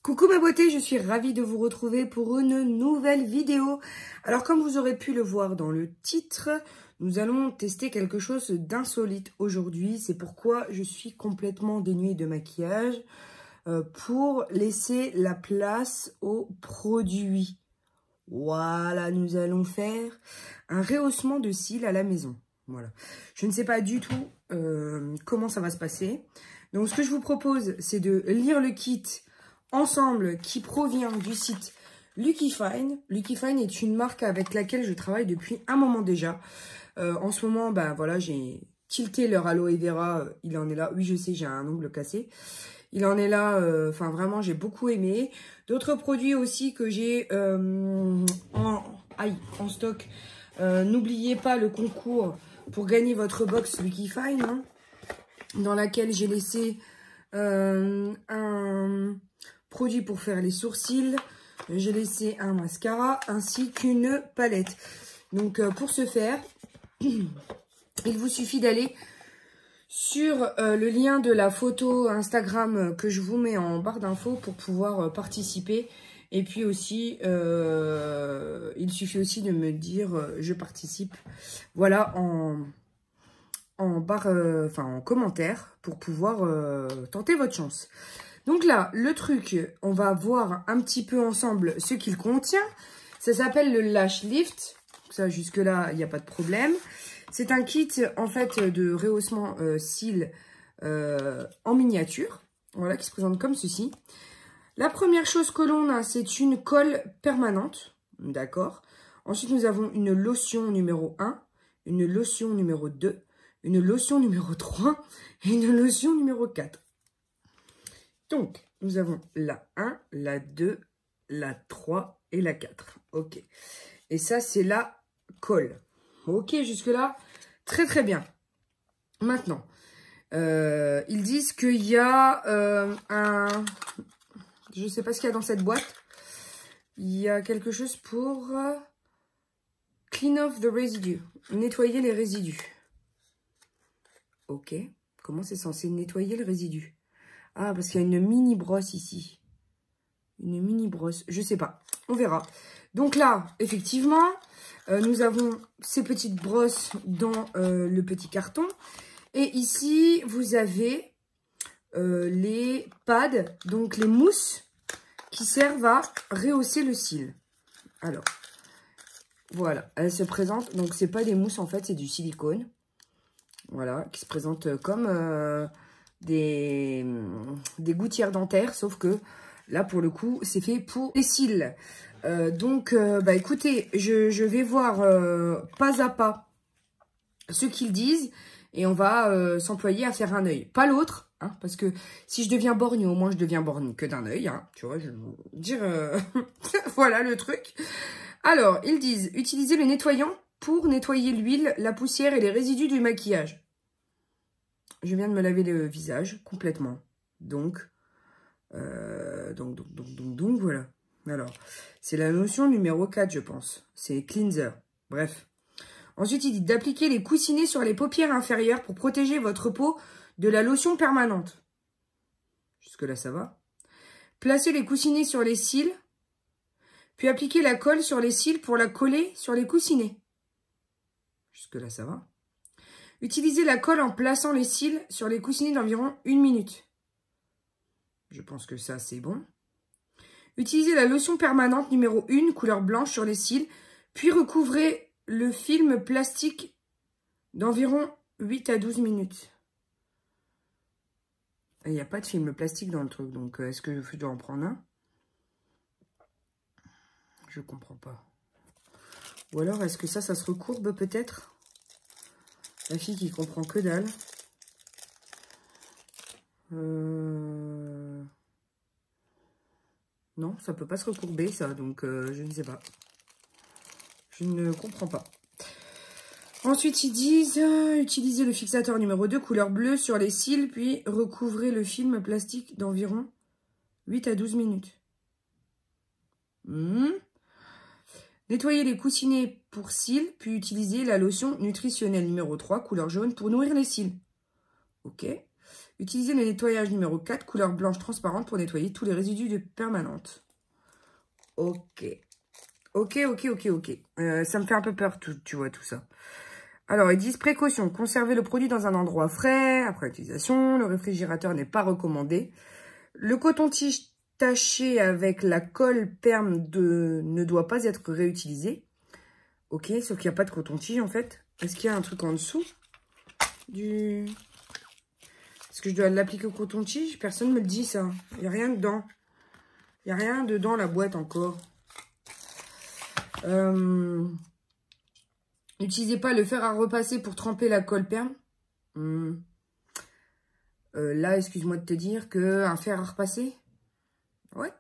Coucou ma beauté, je suis ravie de vous retrouver pour une nouvelle vidéo. Alors comme vous aurez pu le voir dans le titre, nous allons tester quelque chose d'insolite aujourd'hui. C'est pourquoi je suis complètement dénuée de maquillage pour laisser la place aux produits. Voilà, nous allons faire un rehaussement de cils à la maison. Voilà, je ne sais pas du tout comment ça va se passer. Donc ce que je vous propose, c'est de lire le kit ensemble qui provient du site Lucky Fine. Lucky Fine est une marque avec laquelle je travaille depuis un moment déjà. En ce moment, bah voilà, j'ai tilté leur aloe vera, il en est là. Oui, je sais, j'ai un ongle cassé. Il en est là, enfin vraiment, j'ai beaucoup aimé. D'autres produits aussi que j'ai en stock. N'oubliez pas le concours pour gagner votre box Lucky Fine, hein, dans laquelle j'ai laissé un produit pour faire les sourcils. J'ai laissé un mascara ainsi qu'une palette. Donc pour ce faire, il vous suffit d'aller sur le lien de la photo Instagram que je vous mets en barre d'infos pour pouvoir participer. Et puis aussi, il suffit aussi de me dire je participe. Voilà, en commentaire pour pouvoir tenter votre chance. Donc là, le truc, on va voir un petit peu ensemble ce qu'il contient. Ça s'appelle le Lash Lift. Ça, jusque-là, il n'y a pas de problème. C'est un kit, en fait, de rehaussement cils en miniature. Voilà, qui se présente comme ceci. La première chose que l'on a, c'est une colle permanente. D'accord. Ensuite, nous avons une lotion numéro 1, une lotion numéro 2, une lotion numéro 3 et une lotion numéro 4. Donc, nous avons la 1, la 2, la 3 et la 4. Ok. Et ça, c'est la colle. Ok, jusque-là, très très bien. Maintenant, ils disent qu'il y a un... Je ne sais pas ce qu'il y a dans cette boîte. Il y a quelque chose pour clean off the residue. Nettoyer les résidus. Ok. Comment c'est censé nettoyer le résidu? Ah, parce qu'il y a une mini brosse ici. Une mini brosse. Je sais pas. On verra. Donc là, effectivement, nous avons ces petites brosses dans le petit carton. Et ici, vous avez les pads, donc les mousses qui servent à rehausser le cil. Alors, voilà. Elles se présentent. Donc, c'est pas des mousses, en fait, c'est du silicone. Voilà, qui se présentent comme... des gouttières dentaires, sauf que là pour le coup c'est fait pour les cils. Bah écoutez, je vais voir pas à pas ce qu'ils disent et on va s'employer à faire un œil, pas l'autre, hein, parce que si je deviens borgne, au moins je deviens borgne que d'un œil, hein, tu vois, je vais vous dire voilà le truc. Alors ils disent utiliser le nettoyant pour nettoyer l'huile, la poussière et les résidus du maquillage. Je viens de me laver le visage complètement. Donc voilà. Alors, c'est la notion numéro 4, je pense. C'est cleanser. Bref. Ensuite, il dit d'appliquer les coussinets sur les paupières inférieures pour protéger votre peau de la lotion permanente. Jusque-là, ça va. Placez les coussinets sur les cils, puis appliquez la colle sur les cils pour la coller sur les coussinets. Jusque-là, ça va. Utilisez la colle en plaçant les cils sur les coussinets d'environ 1 minute. Je pense que ça, c'est bon. Utilisez la lotion permanente numéro 1, couleur blanche sur les cils, puis recouvrez le film plastique d'environ 8 à 12 minutes. Il n'y a pas de film plastique dans le truc, donc est-ce que je dois en prendre un? Je comprends pas. Ou alors, est-ce que ça se recourbe peut-être? La fille qui comprend que dalle. Non, ça peut pas se recourber, ça. Donc, je ne sais pas. Je ne comprends pas. Ensuite, ils disent utiliser le fixateur numéro 2, couleur bleue, sur les cils, puis recouvrez le film plastique d'environ 8 à 12 minutes. Nettoyez les coussinets pour cils, puis utilisez la lotion nutritionnelle numéro 3, couleur jaune, pour nourrir les cils. Ok. Utilisez le nettoyage numéro 4, couleur blanche transparente pour nettoyer tous les résidus de permanente. Ok. Ok. Ça me fait un peu peur, tu vois, tout ça. Alors, ils disent précaution. Conservez le produit dans un endroit frais après utilisation. Le réfrigérateur n'est pas recommandé. Le coton-tige taché avec la colle perme ne doit pas être réutilisé. Ok, sauf qu'il n'y a pas de coton-tige en fait. Est-ce qu'il y a un truc en dessous du... Est-ce que je dois l'appliquer au coton-tige? Personne ne me le dit ça. Il n'y a rien dedans. Il n'y a rien dedans la boîte encore. N'utilisez pas le fer à repasser pour tremper la colle perme. Là, excuse-moi de te dire qu'un fer à repasser. What?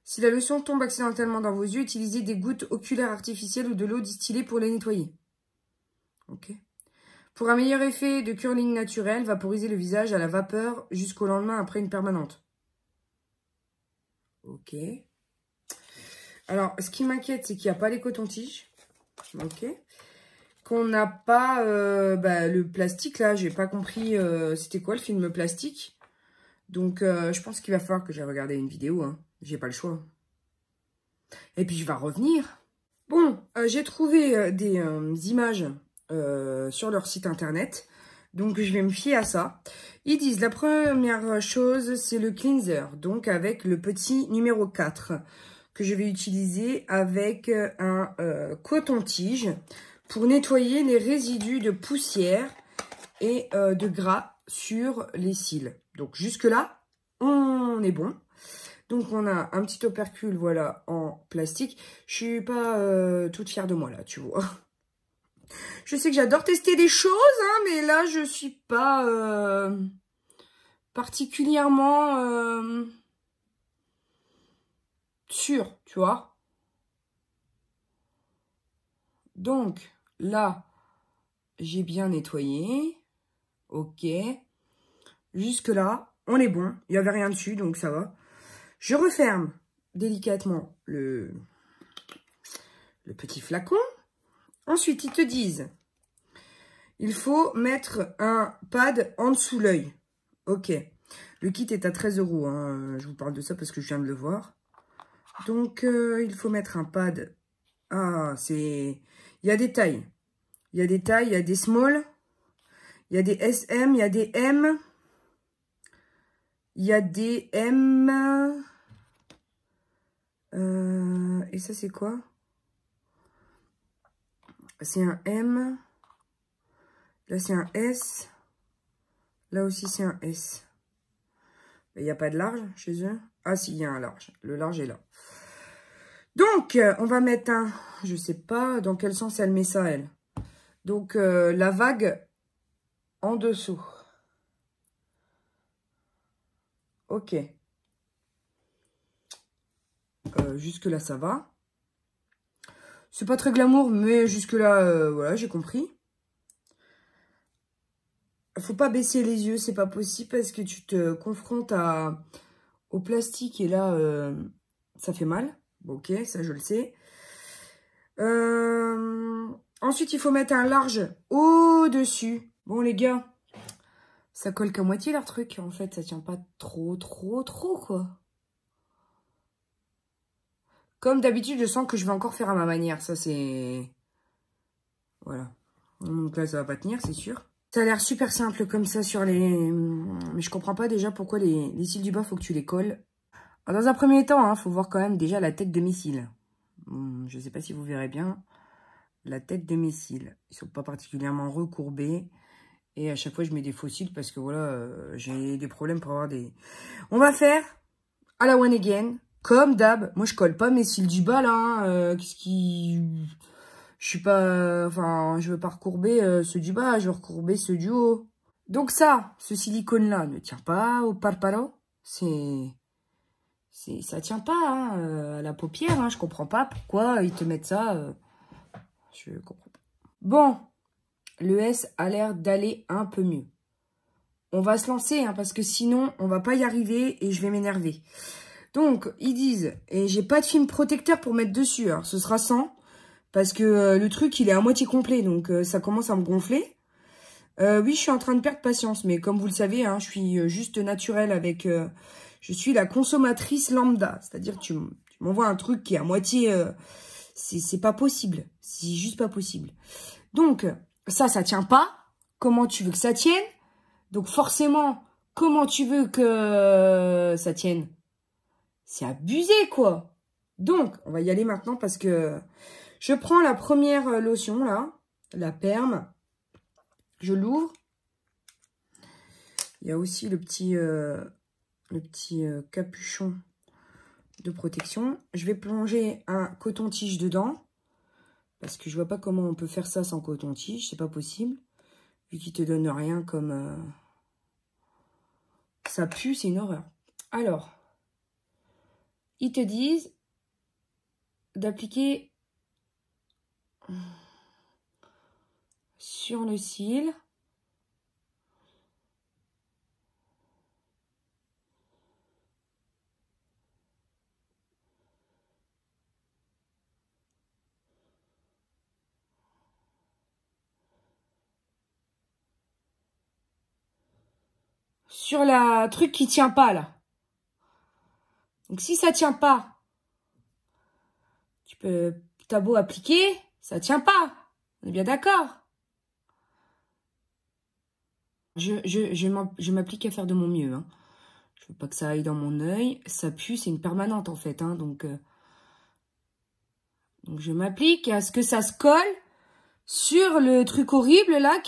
Si la lotion tombe accidentellement dans vos yeux, utilisez des gouttes oculaires artificielles ou de l'eau distillée pour les nettoyer. Ok. Pour un meilleur effet de curling naturel, vaporisez le visage à la vapeur jusqu'au lendemain après une permanente. Ok. Alors, ce qui m'inquiète, c'est qu'il n'y a pas les cotons-tiges. Ok. Qu'on n'a pas le plastique, là. J'ai pas compris c'était quoi le film plastique. Donc, je pense qu'il va falloir que j'aille regarder une vidéo. Hein. J'ai pas le choix. Et puis, je vais revenir. Bon, j'ai trouvé des images sur leur site internet. Donc, je vais me fier à ça. Ils disent, la première chose, c'est le cleanser. Donc, avec le petit numéro 4 que je vais utiliser avec un coton-tige pour nettoyer les résidus de poussière et de gras sur les cils. Donc, jusque-là, on est bon. Donc, on a un petit opercule, voilà, en plastique. Je suis pas toute fière de moi, là, tu vois. Je sais que j'adore tester des choses, hein, mais là, je suis pas particulièrement sûre, tu vois. Donc, là, j'ai bien nettoyé. Ok. Jusque-là, on est bon. Il n'y avait rien dessus, donc ça va. Je referme délicatement le petit flacon. Ensuite, ils te disent, il faut mettre un pad en dessous l'œil. Ok. Le kit est à 13 €. Hein. Je vous parle de ça parce que je viens de le voir. Donc, il faut mettre un pad. Ah, c'est... Il y a des tailles. Il y a des tailles, il y a des small. Il y a des SM, il y a des M. Il y a des M. Et ça, c'est quoi? C'est un M. Là, c'est un S. Là aussi, c'est un S. Il n'y a pas de large chez eux? Ah, si, il y a un large. Le large est là. Donc, on va mettre un... Je sais pas dans quel sens elle met ça, elle. Donc, la vague en dessous. Ok. Jusque-là, ça va. C'est pas très glamour, mais jusque-là, voilà, j'ai compris. Faut pas baisser les yeux, c'est pas possible parce que tu te confrontes au plastique et là, ça fait mal. Bon, ok, ça je le sais. Ensuite, il faut mettre un large au-dessus. Bon, les gars, ça colle qu'à moitié leur truc. En fait, ça tient pas trop, quoi. Comme d'habitude, je sens que je vais encore faire à ma manière. Ça, c'est... Voilà. Donc là, ça va pas tenir, c'est sûr. Ça a l'air super simple comme ça sur les... Mais je comprends pas déjà pourquoi les cils du bas, faut que tu les colles. Alors, dans un premier temps, hein, faut voir quand même déjà la tête de mes cils. Je sais pas si vous verrez bien. La tête de mes cils. Ils sont pas particulièrement recourbés. Et à chaque fois, je mets des faux cils parce que voilà, j'ai des problèmes pour avoir des... On va faire à la one again. Comme d'hab. Moi, je colle pas mes cils du bas, là. Hein, qu'est-ce qui... Je suis pas... Enfin, je veux pas recourber ceux du bas. Je veux recourber ceux du haut. Donc ça, ce silicone-là ne tient pas au parparo. Ça tient pas hein, à la paupière. Hein. Je comprends pas pourquoi ils te mettent ça. Je comprends pas. Bon, le S a l'air d'aller un peu mieux. On va se lancer hein, parce que sinon, on va pas y arriver et je vais m'énerver. Donc, ils disent, et j'ai pas de film protecteur pour mettre dessus. Alors, ce sera 100 parce que le truc, il est à moitié complet. Donc, ça commence à me gonfler. Oui, je suis en train de perdre patience, mais comme vous le savez, hein, je suis juste naturelle avec... je suis la consommatrice lambda, c'est-à-dire que tu m'envoies un truc qui est à moitié... c'est pas possible, c'est juste pas possible. Donc, ça tient pas. Comment tu veux que ça tienne? Donc forcément, comment tu veux que ça tienne? C'est abusé, quoi. Donc, on va y aller maintenant parce que je prends la première lotion, là, la Perme. Je l'ouvre. Il y a aussi le petit capuchon de protection. Je vais plonger un coton-tige dedans. Parce que je vois pas comment on peut faire ça sans coton-tige. C'est pas possible. Vu qu'il te donne rien comme... Ça pue, c'est une horreur. Alors, ils te disent d'appliquer sur le cil. Sur la truc qui tient pas, là. Donc, si ça tient pas, t'as beau appliquer, ça tient pas. On est bien d'accord. Je m'applique à faire de mon mieux. Hein. Je veux pas que ça aille dans mon œil. Ça pue, c'est une permanente, en fait. Hein, donc, je m'applique à ce que ça se colle sur le truc horrible, là,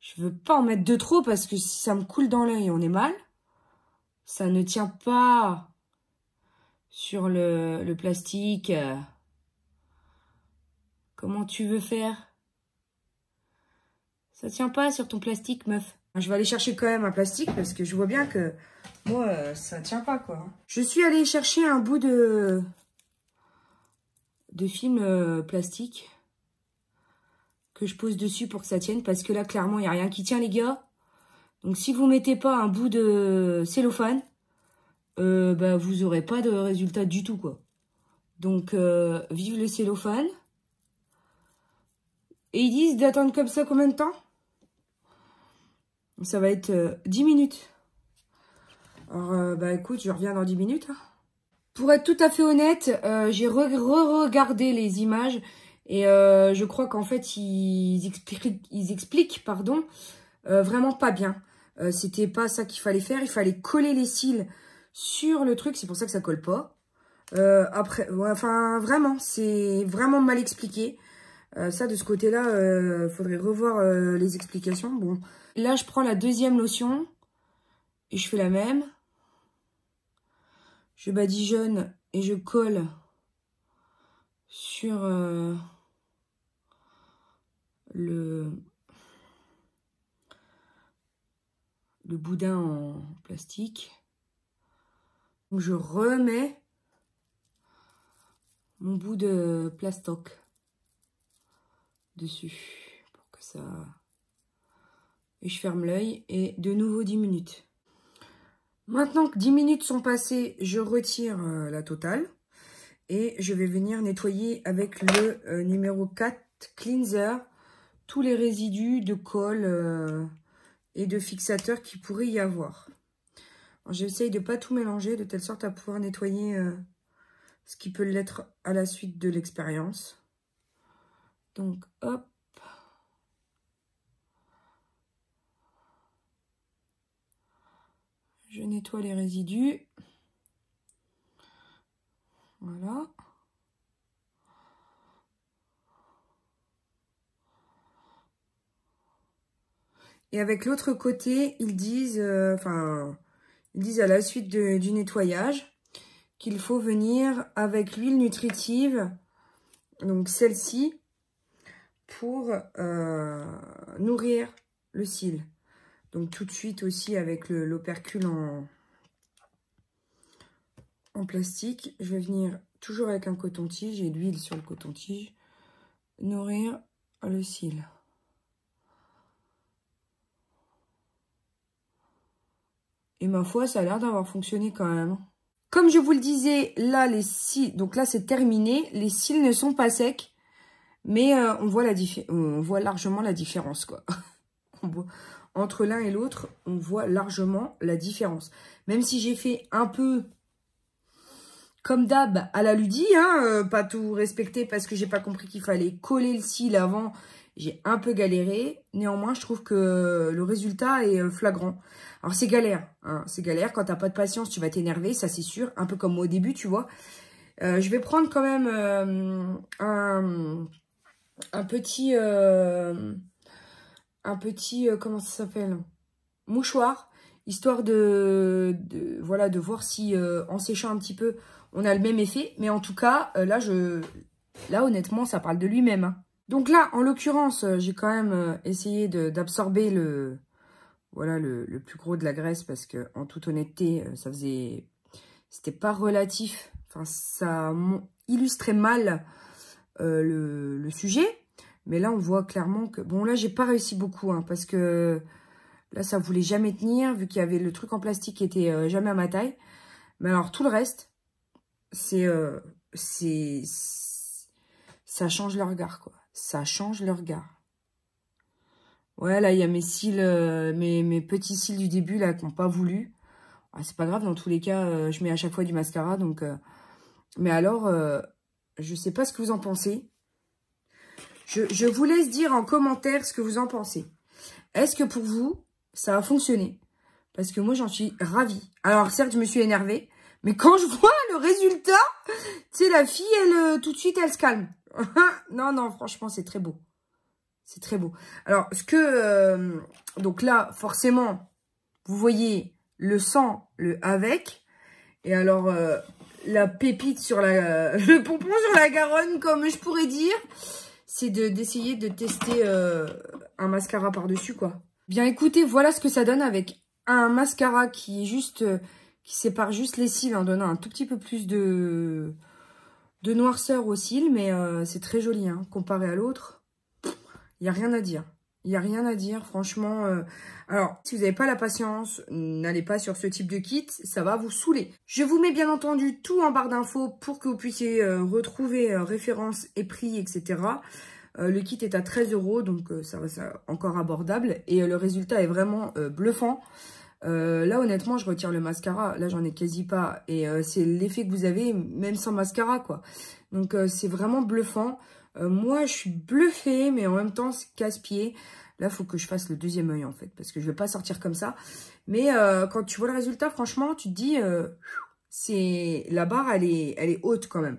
Je veux pas en mettre de trop parce que si ça me coule dans l'œil, on est mal. Ça ne tient pas sur le plastique. Comment tu veux faire? Ça tient pas sur ton plastique, meuf. Je vais aller chercher quand même un plastique parce que je vois bien que moi, ça tient pas, quoi. Je suis allée chercher un bout de film plastique que je pose dessus pour que ça tienne parce que là, clairement, il n'y a rien qui tient, les gars. Donc, si vous mettez pas un bout de cellophane, bah, vous aurez pas de résultat du tout, quoi. Donc, vive le cellophane. Et ils disent d'attendre comme ça combien de temps? Ça va être 10 minutes. Alors, bah écoute, je reviens dans 10 minutes. Hein. Pour être tout à fait honnête, j'ai re-regardé les images. Et je crois qu'en fait, ils expliquent vraiment pas bien. C'était pas ça qu'il fallait faire. Il fallait coller les cils sur le truc. C'est pour ça que ça colle pas. Après, ouais, enfin, vraiment, c'est vraiment mal expliqué. Ça, de ce côté-là, faudrait revoir les explications. Bon, là, je prends la deuxième lotion et je fais la même. Je badigeonne et je colle sur le boudin en plastique. Donc, je remets mon bout de plastoc dessus pour que ça... Et je ferme l'œil et de nouveau 10 minutes. Maintenant que 10 minutes sont passées, je retire la totale. Et je vais venir nettoyer avec le numéro 4 cleanser tous les résidus de colle et de fixateur qu'il pourrait y avoir. J'essaye de ne pas tout mélanger de telle sorte à pouvoir nettoyer ce qui peut l'être à la suite de l'expérience. Donc, hop. Je nettoie les résidus. Voilà. Et avec l'autre côté, ils disent à la suite du nettoyage qu'il faut venir avec l'huile nutritive, donc celle-ci, pour nourrir le cil. Donc tout de suite aussi avec l'opercule en plastique, je vais venir toujours avec un coton-tige et l'huile sur le coton-tige, nourrir le cil. Et ma foi, ça a l'air d'avoir fonctionné quand même. Comme je vous le disais, là, les cils, donc là, c'est terminé. Les cils ne sont pas secs. Mais on voit largement la différence, quoi. Entre l'un et l'autre, on voit largement la différence. Même si j'ai fait un peu comme d'hab à la Ludi, hein, pas tout respecté parce que j'ai pas compris qu'il fallait coller le cil avant. J'ai un peu galéré. Néanmoins, je trouve que le résultat est flagrant. Alors, c'est galère. Hein, c'est galère. Quand t'as pas de patience, tu vas t'énerver, ça c'est sûr. Un peu comme moi au début, tu vois. Je vais prendre quand même un petit... comment ça s'appelle? Mouchoir. Histoire de voir si en séchant un petit peu, on a le même effet. Mais en tout cas, là honnêtement, ça parle de lui-même. Hein. Donc là, en l'occurrence, j'ai quand même essayé d'absorber le plus gros de la graisse parce que, en toute honnêteté, c'était pas relatif. Enfin, ça illustrait mal le sujet. Mais là, on voit clairement que... Bon, là, j'ai pas réussi beaucoup hein, parce que là, ça voulait jamais tenir vu qu'il y avait le truc en plastique qui était jamais à ma taille. Mais alors, tout le reste, ça change le regard, quoi. Ça change le regard. Ouais, là, il y a mes cils, mes petits cils du début, là, qui n'ont pas voulu. Ah, c'est pas grave, dans tous les cas, je mets à chaque fois du mascara, donc... Mais alors, je sais pas ce que vous en pensez. Je vous laisse dire en commentaire ce que vous en pensez. Est-ce que pour vous, ça a fonctionné? Parce que moi, j'en suis ravie. Alors, certes, je me suis énervée, mais quand je vois le résultat, tu sais, la fille, elle, tout de suite, elle se calme. Non, non, franchement, c'est très beau. C'est très beau. Alors, donc là, forcément, vous voyez le sans, le avec. Et alors, la pépite sur le pompon sur la Garonne, comme je pourrais dire, c'est d'essayer de tester un mascara par-dessus, quoi. Bien, écoutez, voilà ce que ça donne avec un mascara qui est juste... qui sépare juste les cils en donnant un tout petit peu plus de noirceur aux cils. Mais c'est très joli, hein, comparé à l'autre. Il n'y a rien à dire. Il n'y a rien à dire, franchement. Alors, si vous n'avez pas la patience, n'allez pas sur ce type de kit. Ça va vous saouler. Je vous mets bien entendu tout en barre d'infos pour que vous puissiez retrouver références et prix, etc. Le kit est à 13 €, donc ça reste encore abordable. Et le résultat est vraiment bluffant. Là, honnêtement, je retire le mascara. Là, j'en ai quasi pas. Et c'est l'effet que vous avez, même sans mascara, quoi. Donc, c'est vraiment bluffant. Moi, je suis bluffée, mais en même temps, c'est casse-pied. Là, il faut que je fasse le deuxième œil, en fait, parce que je ne vais pas sortir comme ça. Mais quand tu vois le résultat, franchement, tu te dis, la barre, elle est haute quand même.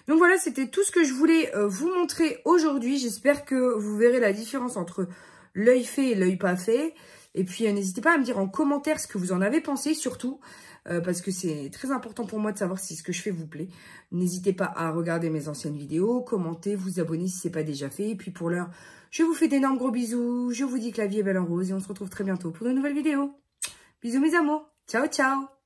Donc voilà, c'était tout ce que je voulais vous montrer aujourd'hui. J'espère que vous verrez la différence entre l'œil fait et l'œil pas fait. Et puis, n'hésitez pas à me dire en commentaire ce que vous en avez pensé, surtout. Parce que c'est très important pour moi de savoir si ce que je fais vous plaît. N'hésitez pas à regarder mes anciennes vidéos, commenter, vous abonner si ce n'est pas déjà fait. Et puis pour l'heure, je vous fais d'énormes gros bisous. Je vous dis que la vie est belle en rose et on se retrouve très bientôt pour une nouvelle vidéo. Bisous mes amours. Ciao, ciao.